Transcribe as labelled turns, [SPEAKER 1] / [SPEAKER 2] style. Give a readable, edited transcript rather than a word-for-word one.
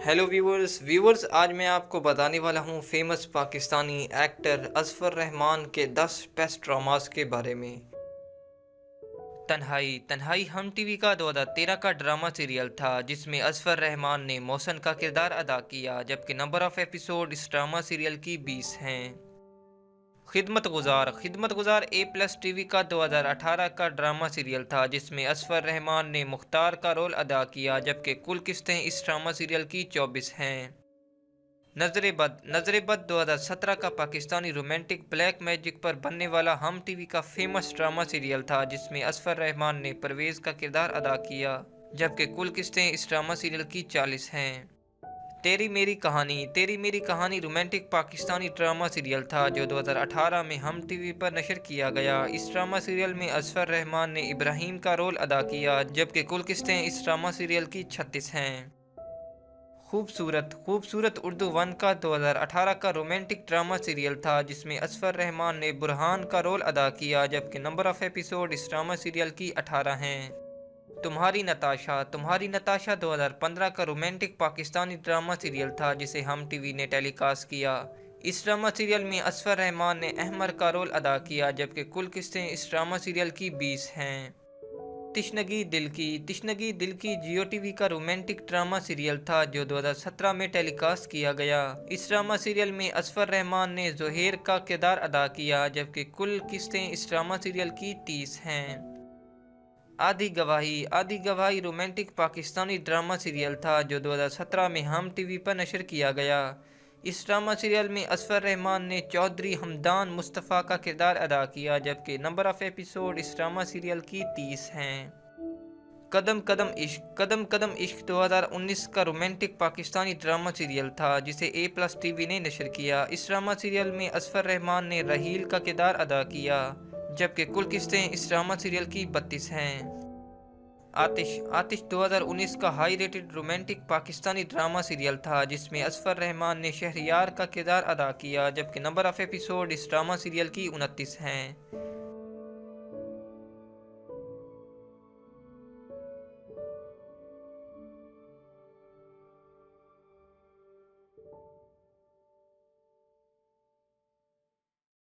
[SPEAKER 1] Hello viewers आज मैं आपको बताने वाला हूँ फेमस पाकिस्तानी एक्टर अज़फ़र रहमान के 10 बेस्ट ड्रामास के बारे में। तन्हाई तन्हाई हम टीवी का 2013 का ड्रामा सीरियल था जिसमें अज़फ़र रहमान ने मौसन का किरदार अदा किया, जबकि नंबर ऑफ एपिसोड इस ड्रामा सीरियल की 20 हैं। खिदमत गुजार ए प्लस टीवी का 2018 का ड्रामा सीरियल था जिसमें अज़फ़र रहमान ने मुख्तार का रोल अदा किया, जबकि कुल किस्तें इस ड्रामा सीरियल की 24 हैं। नजर बद 2017 का पाकिस्तानी रोमांटिक ब्लैक मैजिक पर बनने वाला हम टीवी का फेमस ड्रामा सीरियल था जिसमें अज़फ़र रहमान ने परवेज़ का किरदार अदा किया, जबकि कुल किस्तें इस ड्रामा सीरियल की 40 हैं। तेरी मेरी कहानी रोमांटिक पाकिस्तानी ड्रामा सीरियल था जो 2018 में हम टीवी पर नशर किया गया। इस ड्रामा सीरियल में अज़फ़र रहमान ने इब्राहिम का रोल अदा किया, जबकि कुल किस्तें इस ड्रामा सीरियल की 36 हैं। खूबसूरत उर्दू वन का 2018 का रोमांटिक ड्रामा सीरियल था जिसमें अज़फ़र रहमान ने बुरहान का रोल अदा किया, जबकि नंबर ऑफ एपिसोड इस ड्रामा सीरियल की 18 हैं। तुम्हारी नताशा 2015 का रोमांटिक पाकिस्तानी ड्रामा सीरियल था जिसे हम टीवी ने टेलीकास्ट किया। इस ड्रामा सीरियल में अज़फ़र रहमान ने अहमर का रोल अदा किया, जबकि कुल किस्तें इस ड्रामा सीरियल की 20 हैं। तिश्नगी दिल की जियो टीवी का रोमांटिक ड्रामा सीरियल था जो 2017 में टेलीकास्ट किया गया। इस ड्रामा सीरियल में अज़फ़र रहमान ने ज़ोहेर का किरदार अदा किया, जबकि कुल किस्तें इस ड्रामा सीरियल की 30 हैं। आधी गवाही रोमांटिक पाकिस्तानी ड्रामा सीरियल था जो 2017 में हम टीवी पर नशर किया गया। इस ड्रामा सीरियल में अज़फ़र रहमान ने चौधरी हमदान मुस्तफ़ा का किरदार अदा किया, जबकि नंबर ऑफ एपिसोड इस ड्रामा सीरियल की 30 हैं। कदम कदम इश्क 2019 का रोमांटिक पाकिस्तानी ड्रामा सीरियल था जिसे ए प्लस टीवी ने नशर किया। इस ड्रामा सीरियल में अज़फ़र रहमान ने रहील का किरदार अदा किया, जबकि कुल किस्तें इस ड्रामा सीरियल की 32 हैं। आतिश 2019 का high rated romantic Pakistani drama serial था जिसमें अज़फ़र रहमान ने शहरयार का किरदार अदा किया, जबकि नंबर ऑफ एपिसोड इस ड्रामा सीरियल की 29 हैं।